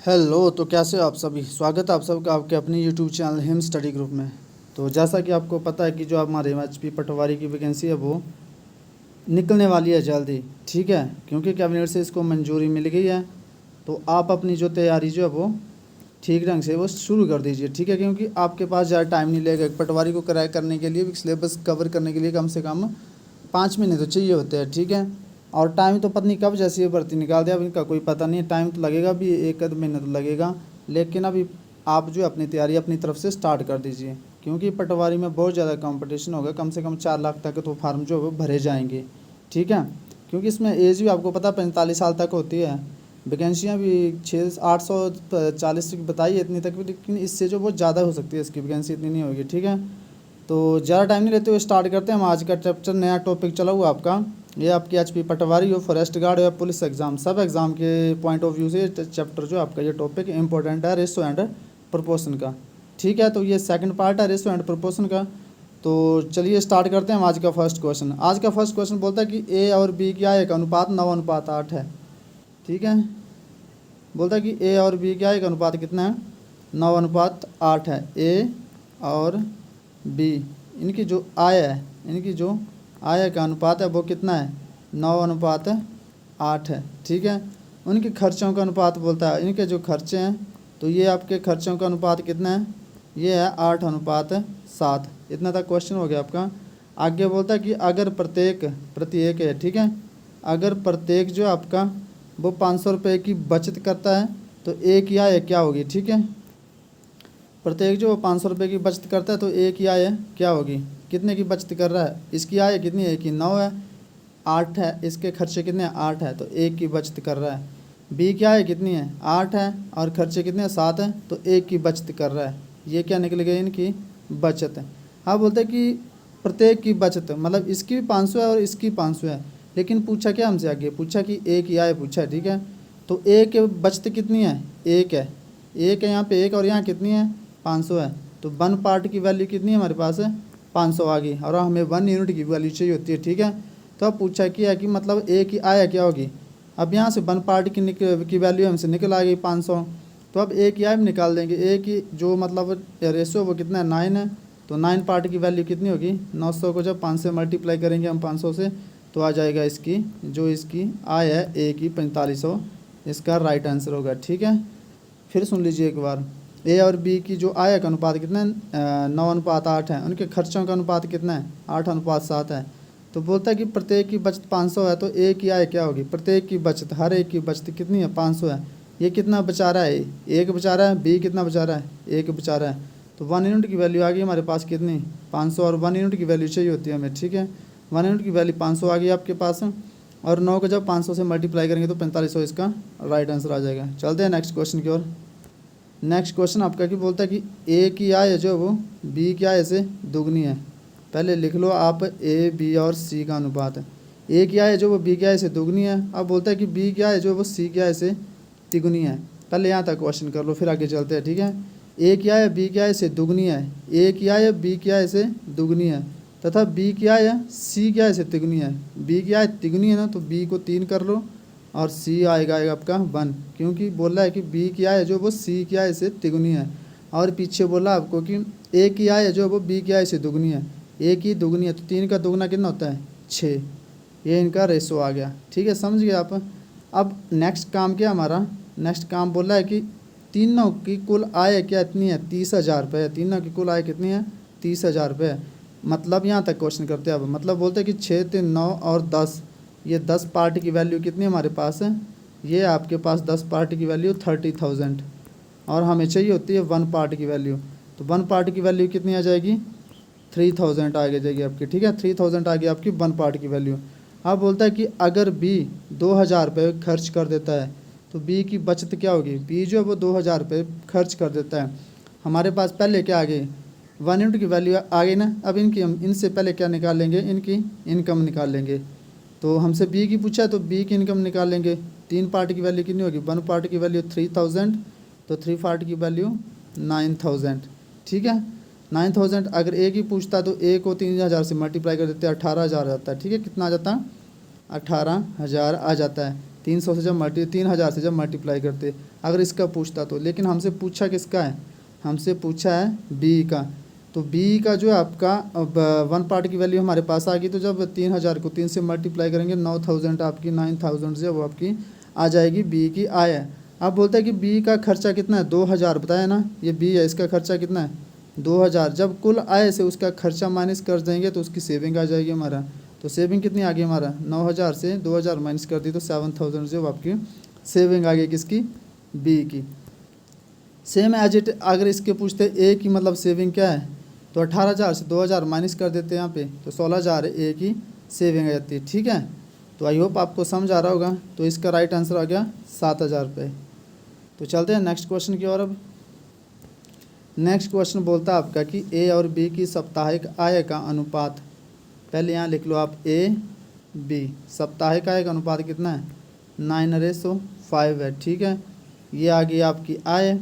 Hello. तो कैसे हो आप सभी? स्वागत है आप सबका आपके अपने YouTube channel him study group में। तो जैसा कि आपको पता है कि जो हमारे एचपी पटवारी की वैकेंसी है वो निकलने वाली है जल्दी, ठीक है, क्योंकि कैबिनेट से इसको मंजूरी मिल गई है। तो आप अपनी जो तैयारी जो है वो ठीक ढंग से वो शुरू कर दीजिए, ठीक है, क्योंकि आपके पास ज़्यादा टाइम नहीं लगेगा। पटवारी को करार करने के लिए सिलेबस कवर करने के लिए कम से कम 5 महीने तो चाहिए होते हैं, ठीक है। और टाइम तो पता नहीं कब जैसी ये भर्ती निकाल दिया, अब इनका कोई पता नहीं है। टाइम तो लगेगा भी, 1 आध महीना तो लगेगा, लेकिन अभी आप जो अपनी तैयारी अपनी तरफ से स्टार्ट कर दीजिए, क्योंकि पटवारी में बहुत ज़्यादा कंपटीशन होगा। कम से कम 4 लाख तक तो फार्म जो है वो भरे जाएंगे, ठीक है। क्योंकि इसमें एज भी आपको पता 45 साल तक होती है। वैकेंसियाँ भी 840 की बताई है इतनी तक भी, लेकिन इससे जो बहुत ज़्यादा हो सकती है, इसकी वैकेंसी इतनी नहीं होगी, ठीक है। तो ज़्यादा टाइम नहीं लेते हुए स्टार्ट करते हैं हम आज का चैप्टर। नया टॉपिक चला हुआ आपका, ये आपकी एचपी पटवारी हो, फॉरेस्ट गार्ड या पुलिस एग्जाम, सब एग्जाम के पॉइंट ऑफ व्यू से चैप्टर जो आपका ये टॉपिक इंपॉर्टेंट है, रेशो एंड प्रोपोर्शन का, ठीक है। तो ये सेकंड पार्ट है रेशो एंड प्रोपोर्शन का। तो चलिए स्टार्ट करते हैं हम आज का फर्स्ट क्वेश्चन। आज का फर्स्ट क्वेश्चन बोलता है कि ए और बी क्या एक अनुपात 9:8 है, ठीक है। बोलता है कि ए और बी क्या एक अनुपात कितना है? 9:8 है। ए और बी, इनकी जो आय है, इनकी जो आय का अनुपात है वो कितना है? 9:8 है, ठीक है। उनके खर्चों का अनुपात बोलता है, इनके जो खर्चे हैं, तो ये आपके खर्चों का अनुपात कितना है? ये है 8:7। इतना तक क्वेश्चन हो गया आपका। आगे बोलता है कि अगर प्रत्येक है, ठीक है, अगर प्रत्येक जो आपका वो 500 रुपये की बचत करता है तो एक या आय क्या होगी, ठीक है। प्रत्येक जो 500 रुपये की बचत करता है तो एक या आय क्या होगी? कितने की बचत कर रहा है? इसकी आय कितनी है कि 9 है, 8 है, इसके खर्चे कितने हैं? 8 है, तो एक की बचत कर रहा है। बी क्या है, कितनी है? 8 है, और खर्चे कितने हैं? 7 है, तो एक की बचत कर रहा है। ये क्या निकल गई? इनकी बचत है। हाँ, बोलते हैं कि प्रत्येक की बचत, मतलब इसकी भी 500 है और इसकी 500 है, लेकिन पूछा क्या हमसे? आगे पूछा कि एक की आय पूछा है, ठीक है। तो एक बचत कितनी है? एक है, एक है यहाँ पे एक, और यहाँ कितनी है? 500 है। तो 1 पार्ट की वैल्यू कितनी है हमारे पास? 500 आ गई, और हमें 1 यूनिट की वैल्यू चाहिए होती है, ठीक है। तो अब पूछा किया कि मतलब ए की आय क्या होगी? अब यहाँ से 1 पार्ट की वैल्यू हमसे निकल आ गई 500। तो अब ए की आय में निकाल देंगे। ए की जो मतलब रेशो वो कितना है? 9 है। तो 9 पार्ट की वैल्यू कितनी होगी? 900 को जब 5 से मल्टीप्लाई करेंगे हम 500 से, तो आ जाएगा इसकी जो इसकी आय है ए की 4500। इसका राइट आंसर होगा, ठीक है। फिर सुन लीजिए एक बार। ए और बी की जो आय का अनुपात कितना है? 9:8 है। उनके खर्चों का अनुपात कितना है? 8:7 है। तो बोलता है कि प्रत्येक की बचत 500 है, तो ए की आय क्या होगी? प्रत्येक की बचत, हर एक की बचत कितनी है? 500 है। ये कितना बचा रहा है? एक बचा रहा है। बी कितना बचा रहा है? एक बचा रहा है। तो 1 यूनिट की वैल्यू आ गई हमारे पास कितनी? 500, और 1 यूनिट की वैल्यू चाहिए होती है हमें, ठीक है। 1 यूनिट की वैल्यू 500 आ गई आपके पास, और 9 को जब 500 से मल्टीप्लाई करेंगे तो 4500 इसका राइट आंसर आ जाएगा। चलते हैं नेक्स्ट क्वेश्चन की ओर। नेक्स्ट क्वेश्चन आपका कि बोलता है कि ए की आय जो वो बी की आय से दुगनी है। पहले लिख लो आप, ए बी और सी का अनुपात है। ए की आय जो वो बी की आय से दुगनी है। अब बोलता है कि बी की आय जो वो सी की आय से तिगुनी है। पहले यहाँ तक क्वेश्चन कर लो, फिर आगे चलते हैं, ठीक है। ए की आय बी की आय से दुगनी है, ए की आय बी की आय से दुगनी है, तथा बी की आय सी की आय से तिगुनी है। बी की आय तिगुनी है ना, तो बी को 3 कर लो, और सी आएगा आपका 1, क्योंकि बोला है कि बी की आय जो वो सी की आय से तिगुनी है। और पीछे बोला आपको कि ए की आय जो वो बी की आय से दुगनी है। ए की दुगनी है, तो 3 का दुगना कितना होता है? 6। ये इनका रेशो आ गया, ठीक है, समझ गए आप। अब नेक्स्ट काम क्या हमारा? नेक्स्ट काम बोला है कि तीनों की कुल आय क्या इतनी है? 30,000 रुपये। तीनों की कुल आय कितनी है? 30,000 रुपये। मतलब यहाँ तक क्वेश्चन करते हैं अब। मतलब बोलते हैं कि 6, 3, 9 और 10, ये 10 पार्ट की वैल्यू कितनी हमारे पास है? ये आपके पास 10 पार्ट की वैल्यू 30,000, और हमें चाहिए होती है 1 पार्ट की वैल्यू। तो 1 पार्ट की वैल्यू कितनी आ जाएगी? 3000 आगे जाएगी आपकी, ठीक है। 3000 आ गई आपकी 1 पार्ट की वैल्यू। अब बोलता है कि अगर बी 2000 रुपये खर्च कर देता है तो बी की बचत क्या होगी? बी जो वो 2000 रुपये खर्च कर देता है। हमारे पास पहले क्या आ गई? 1 यूनिट की वैल्यू आ गई ना। अब इनकी हम इनसे पहले क्या निकाल लेंगे? इनकी इनकम निकाल लेंगे। तो हमसे बी की पूछा है तो बी की इनकम निकाल लेंगे। 3 पार्ट की वैल्यू कितनी होगी? 1 पार्ट की वैल्यू 3000, तो 3 पार्ट की वैल्यू 9000, ठीक है। 9000 अगर ए की पूछता तो ए को 3000 से मल्टीप्लाई कर देते हैं, 18,000 आ जाता है, ठीक है। कितना आ जाता है? 18,000 आ जाता है। 300 से जब 3000 से जब मल्टीप्लाई करते, अगर इसका पूछता तो। लेकिन हमसे पूछा किसका है, हमसे पूछा है बी का। तो बी का जो है आपका अब 1 पार्ट की वैल्यू हमारे पास आ गई। तो जब 3000 को 3 से मल्टीप्लाई करेंगे 9000 आपकी 9000 से वो आपकी आ जाएगी बी की आय है। अब बोलता है कि बी का खर्चा कितना है, 2000 बताया ना, ये बी है, इसका खर्चा कितना है 2000। जब कुल आय से उसका खर्चा माइनस कर देंगे तो उसकी सेविंग आ जाएगी हमारा। तो सेविंग कितनी आ गई हमारा, 9000 से 2000 माइनस कर दी तो 7000 जो आपकी सेविंग आ गई किसकी, बी की। सेम एज इट अगर इसके पूछते ए की मतलब सेविंग क्या है, तो 18000 से 2000 माइनस कर देते हैं यहाँ पे, तो 16000 ए की सेविंग आ जाती है। ठीक है, तो आई होप आपको समझ आ रहा होगा। तो इसका राइट आंसर आ गया 7000 रुपये। तो चलते हैं नेक्स्ट क्वेश्चन की ओर। अब नेक्स्ट क्वेश्चन बोलता है आपका कि ए और बी की साप्ताहिक आय का अनुपात। पहले यहाँ लिख लो आप ए बी, साप्ताहिक आय का अनुपात कितना है 9:5 है। ठीक है, ये आ गई आपकी आय,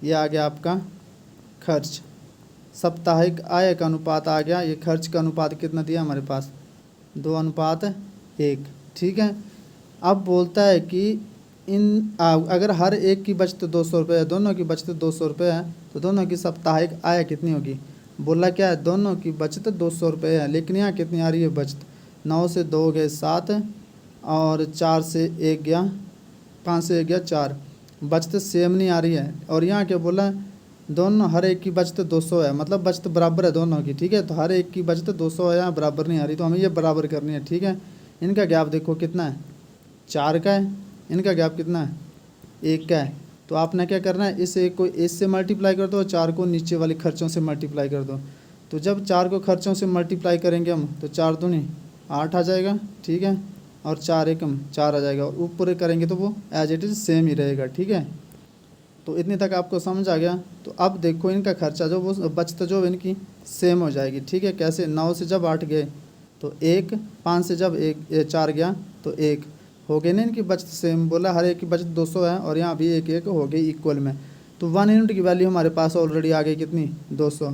ये आ गया आपका खर्च। साप्ताहिक आय का अनुपात आ गया, ये खर्च का अनुपात कितना दिया हमारे पास 2:1। ठीक है, अब बोलता है कि अगर हर एक की बचत 200 रुपये है, दोनों की बचत 200 रुपये है, तो दोनों की साप्ताहिक आय कितनी होगी। बोला क्या है, दोनों की बचत 200 रुपये है, लेकिन यहाँ कितनी आ रही है बचत, 9 से 2 गए 7 और 4 से 1 गया, 5 से 1 गया 4, बचत सेम नहीं आ रही है। और यहाँ क्या बोला, दोनों हर एक की बचत 200 है, मतलब बचत बराबर है दोनों की। ठीक है, तो हर एक की बचत 200 है, यहाँ बराबर नहीं आ रही, तो हमें ये बराबर करनी है। ठीक है, इनका गैप देखो कितना है 4 का है, इनका गैप कितना है 1 का है। तो आपने क्या करना है, इस एक को इस से मल्टीप्लाई कर दो और 4 को नीचे वाले खर्चों से मल्टीप्लाई कर दो। तो जब 4 को खर्चों से मल्टीप्लाई करेंगे हम, तो 4 दूनी 8 आ जाएगा। ठीक है, और 4 एकम 4 आ जाएगा, और ऊपर करेंगे तो वो एज इट इज़ सेम ही रहेगा। ठीक है, तो इतनी तक आपको समझ आ गया। तो अब देखो इनका खर्चा जो वो बचत जो इनकी सेम हो जाएगी। ठीक है, कैसे, 9 से जब 8 गए तो 1, 5 से जब 4 गया तो 1 हो गए ना, इनकी बचत सेम। बोला हर एक की बचत 200 है, और यहाँ भी 1 हो गई इक्वल में। तो 1 यूनिट की वैल्यू हमारे पास ऑलरेडी आ गई कितनी 200।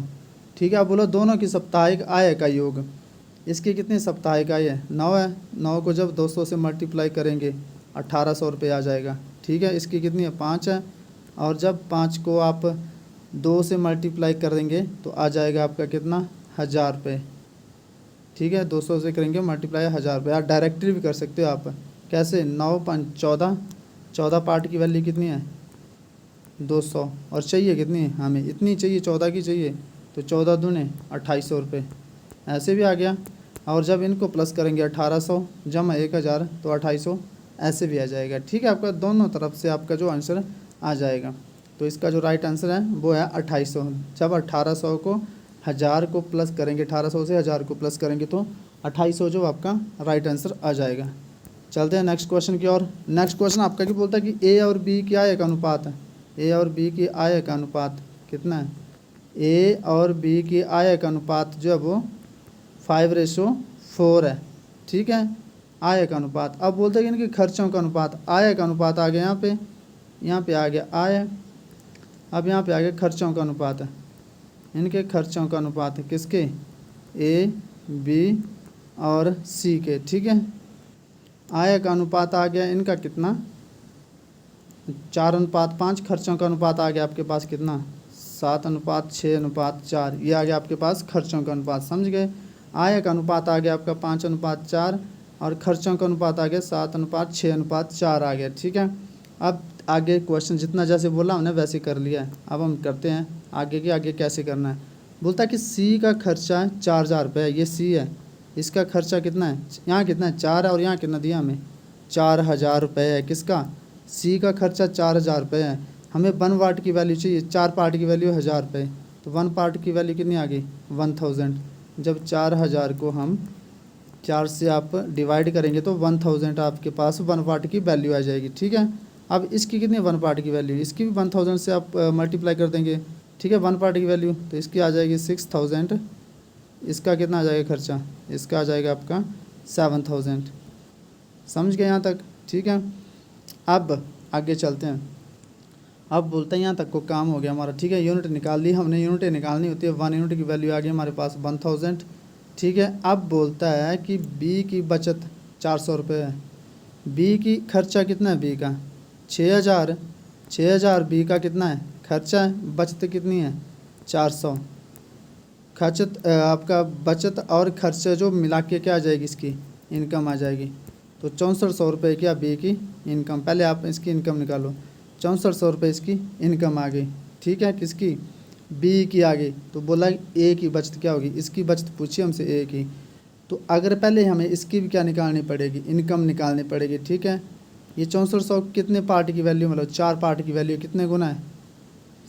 ठीक है, अब बोलो दोनों की साप्ताहिक आय का योग। इसकी कितनी साप्ताहिक आय है 9 है, 9 को जब 200 से मल्टीप्लाई करेंगे 1800 रुपये आ जाएगा। ठीक है, इसकी कितनी है 5 है, और जब 5 को आप 2 से मल्टीप्लाई कर देंगे तो आ जाएगा आपका कितना 1000 रुपये। ठीक है, 200 से करेंगे मल्टीप्लाई 1000 रुपये। आप डायरेक्टली भी कर सकते हो। आप कैसे, 9 5 14, 14 पार्ट की वैल्यू कितनी है 200, और चाहिए कितनी है हमें, इतनी चाहिए 14 की चाहिए, तो 14 दूने 2800 रुपये, ऐसे भी आ गया। और जब इनको प्लस करेंगे 1800 जमा 1000 तो 2800 ऐसे भी आ जाएगा। ठीक है, आपका दोनों तरफ से आपका जो आंसर आ जाएगा। तो इसका जो राइट आंसर है वो है 2800। जब 1800 को 1000 को प्लस करेंगे, 1800 से 1000 को प्लस करेंगे तो 2800 जो आपका राइट आंसर आ जाएगा। चलते हैं नेक्स्ट क्वेश्चन की ओर। नेक्स्ट क्वेश्चन आपका क्या बोलता है कि ए और बी की आय का अनुपात है। ए और बी की आय का अनुपात कितना है, ए और बी की आय का अनुपात जो है वो 5:4 है। ठीक है, आय का अनुपात। अब बोलते हैं कि इनके खर्चों का अनुपात, आय का अनुपात आ गया यहाँ पे आ गया आय। अब यहाँ पे आ गया खर्चों का अनुपात है, इनके खर्चों का अनुपात है किसके, ए बी और सी के। ठीक है, आय का अनुपात आ गया इनका कितना 4:5, खर्चों का अनुपात आ गया आपके पास कितना 7:6:4, ये आ गया आपके पास खर्चों का अनुपात। समझ गए, आय का अनुपात आ गया आपका 5:4 और खर्चों का अनुपात आ गया 7:6:4 आ गया। ठीक है, अब आगे क्वेश्चन जितना जैसे बोला हमने वैसे कर लिया है। अब हम करते हैं आगे के, आगे कैसे करना है। बोलता है कि सी का खर्चा 4000 रुपये है, ये सी है, इसका खर्चा कितना है, यहाँ कितना है 4 है, और यहाँ कितना दिया हमें 4000 रुपये है। किसका, सी का खर्चा 4000 रुपये है। हमें 1 पार्ट की वैल्यू चाहिए, 4 पार्ट की वैल्यू 1000 रुपये, तो 1 पार्ट की वैल्यू कितनी आ गई 1000। जब 4000 को हम 4 से आप डिवाइड करेंगे तो 1000 आपके पास 1 पार्ट की वैल्यू आ जाएगी। ठीक है, अब इसकी कितनी 1 पार्ट की वैल्यू, इसकी भी 1000 से आप मल्टीप्लाई कर देंगे। ठीक है, 1 पार्ट की वैल्यू तो इसकी आ जाएगी 6000, इसका कितना आ जाएगा खर्चा, इसका आ जाएगा आपका 7000। समझ गए यहाँ तक। ठीक है, अब आगे चलते हैं। अब बोलते हैं यहाँ तक को काम हो गया हमारा। ठीक है, यूनिट निकाल ली हमने, यूनिटें निकालनी होती है। 1 यूनिट की वैल्यू आ गई हमारे पास 1000। ठीक है, अब बोलता है कि बी की बचत 400 रुपये है। बी की खर्चा कितना है, बी का 6000, 6000 बी का कितना है खर्चा है, बचत कितनी है 400। खर्चत आपका बचत और खर्चा जो मिला के क्या आ जाएगी, इसकी इनकम आ जाएगी। तो 6400 रुपये की बी की इनकम, पहले आप इसकी इनकम निकालो। 6400 रुपये इसकी इनकम आ गई, ठीक है, किसकी, बी की आ गई। तो बोला ए की बचत क्या होगी, इसकी बचत पूछी हमसे ए की। तो अगर पहले हमें इसकी भी क्या निकालनी पड़ेगी, इनकम निकालनी पड़ेगी, ठीक है। ये 6400 कितने पार्ट की वैल्यू, मतलब 4 पार्ट की वैल्यू कितने गुना है,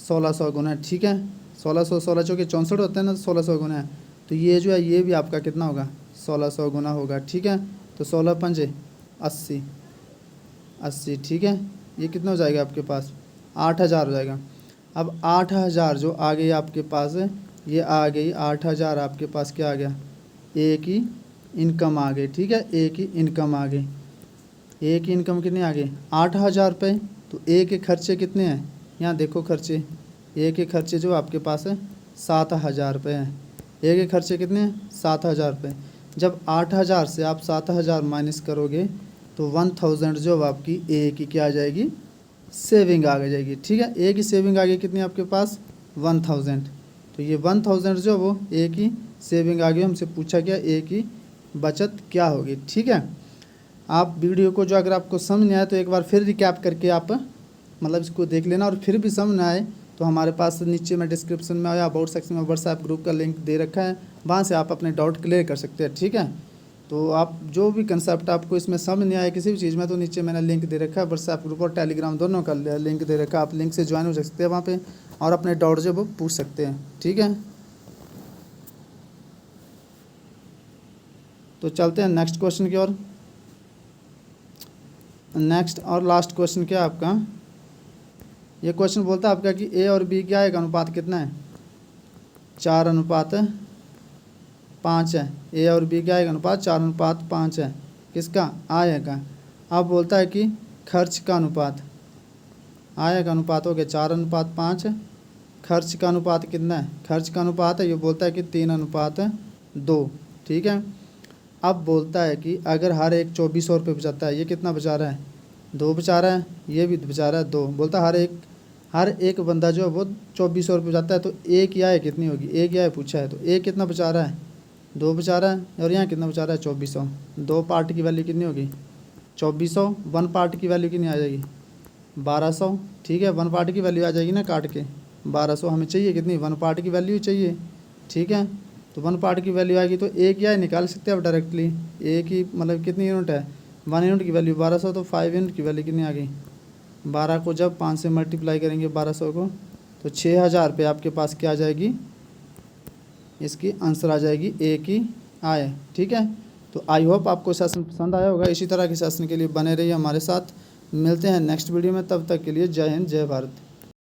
1600 गुना है, ठीक है। 1600 16 चौके 64 होते हैं ना, 1600 गुना है। तो ये जो है ये भी आपका कितना होगा, 1600 गुना होगा, ठीक है। तो 16 पंजे 80, 80, ठीक है। ये कितना हो जाएगा आपके पास, 8000 हो जाएगा। अब 8000 जो आ गई आपके पास, ये आ गई 8000 आपके पास क्या आ गया, ए की इनकम आ गई, ठीक है, ए की इनकम आ गई। ए की इनकम कितनी आ गई, 8000 रुपये। तो ए के खर्चे कितने हैं, यहाँ देखो खर्चे, ए के खर्चे जो आपके पास है 7000 रुपये हैं। ए के खर्चे कितने हैं, 7000 रुपये। जब 8000 से आप 7000 माइनस करोगे तो 1000 जो आपकी ए की क्या आ जाएगी, सेविंग आ जाएगी, ठीक है। ए की सेविंग आ गई कितनी आपके पास, 1000। तो ये 1000 जो वो ए की सेविंग आ गई। हमसे पूछा गया ए की बचत क्या होगी, ठीक है। आप वीडियो को जो अगर आपको समझ नहीं आया तो एक बार फिर रिकैप करके आप मतलब इसको देख लेना, और फिर भी समझ ना आए तो हमारे पास नीचे में डिस्क्रिप्शन में या अबाउट सेक्शन में व्हाट्सएप ग्रुप का लिंक दे रखा है, वहाँ से आप अपने डाउट क्लियर कर सकते हैं, ठीक है। तो आप जो भी कंसेप्ट आपको इसमें समझ नहीं आया किसी भी चीज़ में, तो नीचे मैंने लिंक दे रखा है, व्हाट्सएप ग्रुप और टेलीग्राम दोनों का लिंक दे रखा है। आप लिंक से ज्वाइन हो सकते हैं वहाँ पे और अपने डाउट जो वो पूछ सकते हैं, ठीक है। तो चलते हैं नेक्स्ट क्वेश्चन की ओर। नेक्स्ट और लास्ट क्वेश्चन क्या है आपका, ये क्वेश्चन बोलता है आपका कि ए और बी क्या है, अनुपात कितना है, 4:5 है। ए और बी क्या है, अनुपात 4:5 है, किसका, आय का। अब बोलता है कि खर्च का अनुपात, आय का अनुपात हो गया 4:5, खर्च का अनुपात कितना है, खर्च का अनुपात है ये बोलता है कि 3:2, ठीक है। अब बोलता है कि अगर हर एक 2400 रुपये बचाता है, ये कितना बचा रहा है, 2 बचा रहा है, ये भी बचा रहा है 2। बोलता है हर एक बंदा जो है वो 2400 रुपये बचाता है, तो ए की आय कितनी होगी, ए की आय पूछा है, तो ए कितना बचा रहा है, 2 बचा रहा है, और यहाँ कितना बचा रहा है 2400। 2 पार्ट की वैल्यू कितनी होगी 2400, 1 पार्ट की वैल्यू कितनी आ जाएगी 1200, ठीक है। 1 पार्ट की वैल्यू आ जाएगी ना काट के 1200, हमें चाहिए कितनी 1 पार्ट की वैल्यू चाहिए, ठीक है। तो 1 पार्ट की वैल्यू आएगी तो ए की आय निकाल सकते हैं आप डायरेक्टली। ए की मतलब कितनी यूनिट है, 1 यूनिट की वैल्यू 1200, तो 5 यूनिट की वैल्यू कितनी आ गई, 12 को जब 5 से मल्टीप्लाई करेंगे 1200 को, तो 6000 रुपये आपके पास क्या आ जाएगी, इसकी आंसर आ जाएगी ए की आय, ठीक है। तो आई होप आपको सेशन पसंद आया होगा। इसी तरह के सेशन के लिए बने रहिए हमारे साथ। मिलते हैं नेक्स्ट वीडियो में, तब तक के लिए जय हिंद, जय भारत।